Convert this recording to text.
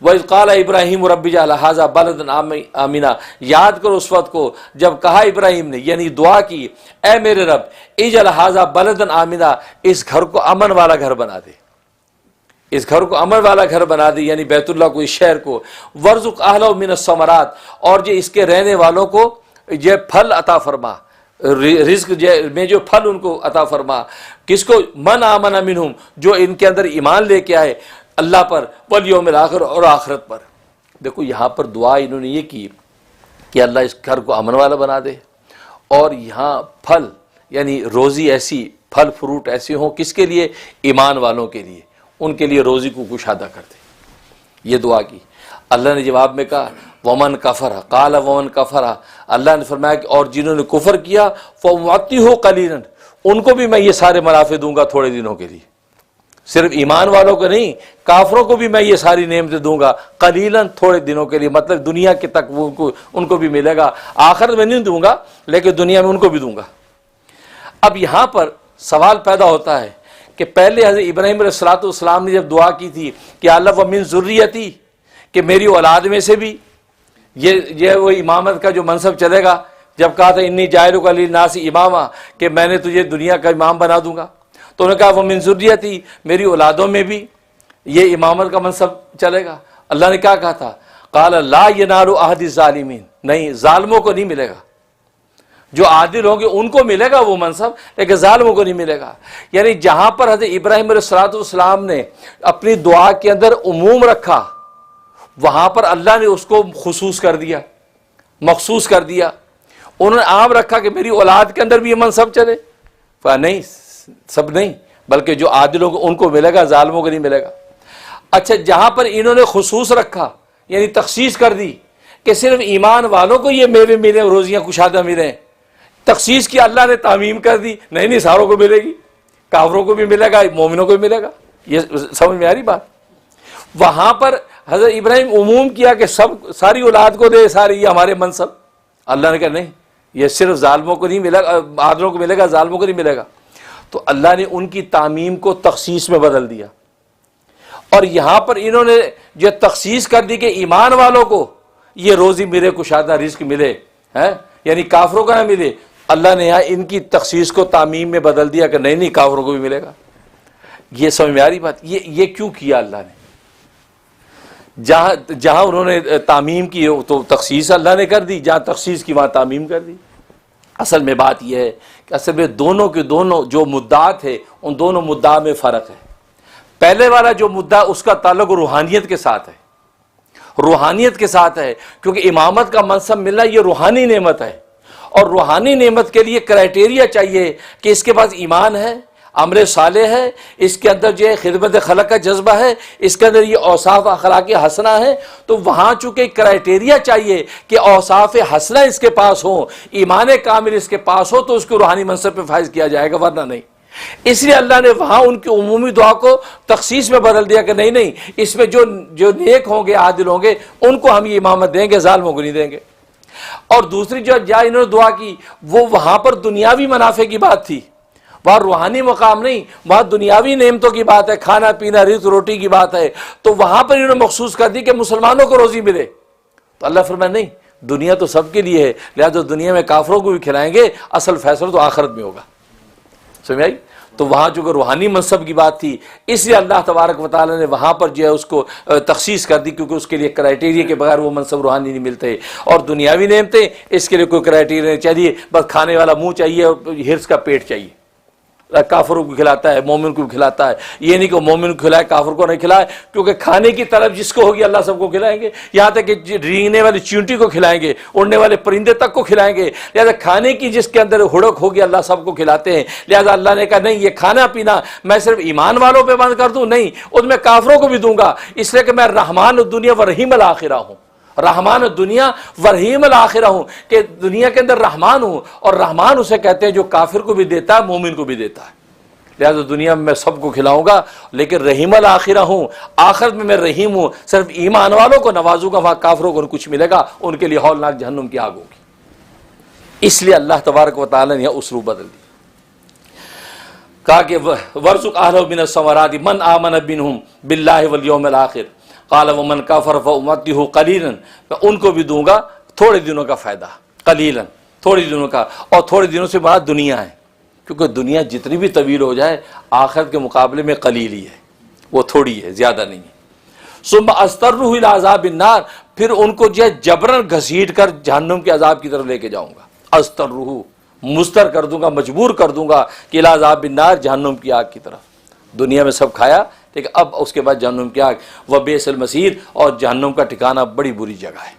وَإِذْ قَالَ إِبْرَاهِيمُ رَبِّ اجْعَلْ هَٰذَا بَلَدًا آمِنًا، یاد کرو اس وقت کو جب کہا ابراہیم نے، یعنی دعا کی، اے میرے رب اجعل هَٰذَا بَلَدًا آمِنًا، اس گھر کو امن والا گھر بنا دے، اس گھر کو امن والا گھر بنا دے، یعنی بیت اللہ کو، اس شہر کو، وَارْزُقْ أَهْلَهُ مِنَ الثَّمَرَاتِ، اور جو اس کے رہنے والوں کو یہ پھل عطا فرما، رزق میں جو پھل ان کو عطا فرما، کس کو؟ من آمن منہم، جو ان کے اندر ایمان لے کے آئے اللہ پر، والیوم الآخر، اور آخرت پر۔ دیکھو یہاں پر دعا انہوں نے یہ کی کہ اللہ اس گھر کو امن والا بنا دے، اور یہاں پھل یعنی روزی ایسی، پھل فروٹ ایسے ہوں، کس کے لیے؟ ایمان والوں کے لیے، ان کے لیے روزی کو کشادہ کر دے، یہ دعا کی۔ اللہ نے جواب میں کہا ومن کفر، قال ومن کفر، اللہ نے فرمایا کہ اور جنہوں نے کفر کیا فَأُمَتِّعُهُ قَلِيلًا، ان کو بھی میں یہ سارے منافع دوں گا تھوڑے دنوں کے لیے، صرف ایمان والوں کو نہیں، کافروں کو بھی میں یہ ساری نعمتیں دوں گا، قلیلاً، تھوڑے دنوں کے لیے، مطلب دنیا کے تک وہ ان کو بھی ملے گا، آخرت میں نہیں دوں گا لیکن دنیا میں ان کو بھی دوں گا۔ اب یہاں پر سوال پیدا ہوتا ہے کہ پہلے حضرت ابراہیم علیہ السلام نے جب دعا کی تھی کہ اللہ ومن ذریتی، کہ میری اولاد میں سے بھی یہ وہ امامت کا جو منصب چلے گا، جب کہا تھا انی جاعلک للناس اماما، کہ میں نے تجھے دنیا کا امام بنا دوں گا، تو انہوں نے کہا ومن ذریتی، میری اولادوں میں بھی یہ امامت کا منصب چلے گا۔ اللہ نے کیا کہا تھا؟ قال لا ینال عہد الظالمین، نہیں، ظالموں کو نہیں ملے گا، جو عادل ہوں گے ان کو ملے گا وہ منصب، لیکن ظالموں کو نہیں ملے گا۔ یعنی جہاں پر حضرت ابراہیم علیہ السلام نے اپنی دعا کے اندر عموم رکھا، وہاں پر اللہ نے اس کو خصوص کر دیا، مخصوص کر دیا۔ انہوں نے عام رکھا کہ میری اولاد کے اندر بھی یہ منصب چلے، نہیں، سب نہیں، بلکہ جو عادل ہوں گے ان کو ملے گا، ظالموں کو نہیں ملے گا۔ اچھا، جہاں پر انہوں نے خصوص رکھا، یعنی تخصیص کر دی کہ صرف ایمان والوں کو یہ میوے ملیں، روزیاں کشادہ ملیں، تخصیص کی اللہ نے تعمیم کر دی، نہیں ساروں کو ملے گی، کافروں کو بھی ملے گا، مومنوں کو بھی ملے گا۔ یہ سمجھ میں آ رہی بات؟ وہاں پر حضرت ابراہیم عموم کیا کہ ساری اولاد کو دے، ساری یہ ہمارے منصب۔ اللہ نے کہا نہیں، یہ صرف ظالموں کو نہیں ملے گا، عادلوں کو ملے گا، ظالموں کو نہیں ملے گا۔ تو اللہ نے ان کی تعمیم کو تخصیص میں بدل دیا، اور یہاں پر انہوں نے جو تخصیص کر دی کہ ایمان والوں کو یہ روزی ملے، کشادہ رزق ملے، یعنی کافروں کا نہ ملے، اللہ نے یہاں ان کی تخصیص کو تعمیم میں بدل دیا کہ نہیں کافروں کو بھی ملے گا۔ یہ سمجھ میں آ رہی بات؟ یہ کیوں کیا اللہ نے؟ جہاں انہوں نے تعمیم کی تو تخصیص اللہ نے کر دی، جہاں تخصیص کی وہاں تعمیم کر دی۔ اصل میں بات یہ ہے کہ اصل میں دونوں کے دونوں جو مدعات ہے، ان دونوں مدعا میں فرق ہے۔ پہلے والا جو مدعا اس کا تعلق روحانیت کے ساتھ ہے، روحانیت کے ساتھ ہے، کیونکہ امامت کا منصب ملنا یہ روحانی نعمت ہے، اور روحانی نعمت کے لیے کرائٹیریا چاہیے کہ اس کے پاس ایمان ہے، عمل صالح ہے، اس کے اندر جو ہے خدمت خلق کا جذبہ ہے، اس کے اندر یہ اوصاف اخلاق حسنہ ہے۔ تو وہاں چونکہ کرائٹیریا چاہیے کہ اوصاف حسنہ اس کے پاس ہوں، ایمان کامل اس کے پاس ہو، تو اس کو روحانی منصب پہ فائز کیا جائے گا، ورنہ نہیں۔ اس لیے اللہ نے وہاں ان کی عمومی دعا کو تخصیص میں بدل دیا کہ نہیں، اس میں جو نیک ہوں گے، عادل ہوں گے، ان کو ہم یہ امامت دیں گے، ظالموں کو نہیں دیں گے۔ اور دوسری جو جہاں انہوں نے دعا کی، وہ وہاں پر دنیاوی منافع کی بات تھی، وہاں روحانی مقام نہیں، وہاں دنیاوی نعمتوں کی بات ہے، کھانا پینا، رزق روٹی کی بات ہے۔ تو وہاں پر انہوں نے مخصوص کر دی کہ مسلمانوں کو روزی ملے، تو اللہ فرمایا نہیں، دنیا تو سب کے لیے ہے، لہذا دنیا میں کافروں کو بھی کھلائیں گے، اصل فیصلہ تو آخرت میں ہوگا۔ سمجھ آئی؟ تو وہاں چونکہ روحانی منصب کی بات تھی، اس لیے اللہ تبارک و تعالیٰ نے وہاں پر جو ہے اس کو تخصیص کر دی، کیونکہ اس کے لیے کرائٹیریا کے بغیر وہ منصب روحانی نہیں ملتے۔ اور دنیاوی نعمتیں، اس کے لیے کوئی کرائٹیریا نہیں چاہیے، بس کھانے والا منہ چاہیے اور ہرس کا پیٹ چاہیے۔ کافروں کو کھلاتا ہے، مومن کو بھی کھلاتا ہے، یہ نہیں کہ مومن کو کھلائے کافر کو نہیں کھلائے، کیونکہ کھانے کی طلب جس کو ہوگی اللہ سب کو کھلائیں گے، یہاں تک کہ رینگنے والی چیونٹی کو کھلائیں گے، اڑنے والے پرندے تک کو کھلائیں گے۔ لہذا کھانے کی جس کے اندر ہڑک ہوگی اللہ سب کو کھلاتے ہیں۔ لہذا اللہ نے کہا نہیں، یہ کھانا پینا میں صرف ایمان والوں پہ بند کر دوں، نہیں، اس میں کافروں کو بھی دوں گا، اس لیے کہ میں رحمان الدنیا و رحیم الآخرہ ہوں، رحمان الدنیا و رحیم الآخرہ ہوں، کہ دنیا کے اندر رحمان ہوں، اور رحمان اسے کہتے ہیں جو کافر کو بھی دیتا ہے، مومن کو بھی دیتا ہے۔ لہذا دنیا میں سب کو کھلاؤں گا، لیکن رحیم الآخرہ ہوں، آخرت میں رحیم ہوں، صرف ایمان والوں کو نوازوں گا، وہاں کافروں کو کچھ ملے گا، ان کے لیے ہولناک جہنم کی آگ ہوگی۔ اس لیے اللہ تبارک و تعالیٰ نے اسلوب بدل دیا، کہا کہ وَارْزُقْ أَهْلَهُ مِنَ الثَّمَرَاتِ مَنْ آمَنَ مِنْهُمْ بِاللَّهِ وَالْيَوْمِ الْآخِرِ۔ قال ومن کفر فامتعہ قلیلا، میں ان کو بھی دوں گا تھوڑے دنوں کا فائدہ، قلیلا تھوڑے دنوں کا، اور تھوڑے دنوں سے مراد دنیا ہے، کیونکہ دنیا جتنی بھی طویل ہو جائے آخرت کے مقابلے میں قلیل ہی ہے، وہ تھوڑی ہے، زیادہ نہیں ہے۔ ثم استرہ الی عذاب النار، پھر ان کو جو ہے جبرن گھسیٹ کر جہنم کے عذاب کی طرف لے کے جاؤں گا، استرہ مستر کر دوں گا، مجبور کر دوں گا کہ الی عذاب النار، جہنم کی آگ کی طرف۔ دنیا میں سب کھایا، لیکن اب اس کے بعد جہنم کی آگ، وبئس المصیر، اور جہنم کا ٹھکانہ بڑی بری جگہ ہے۔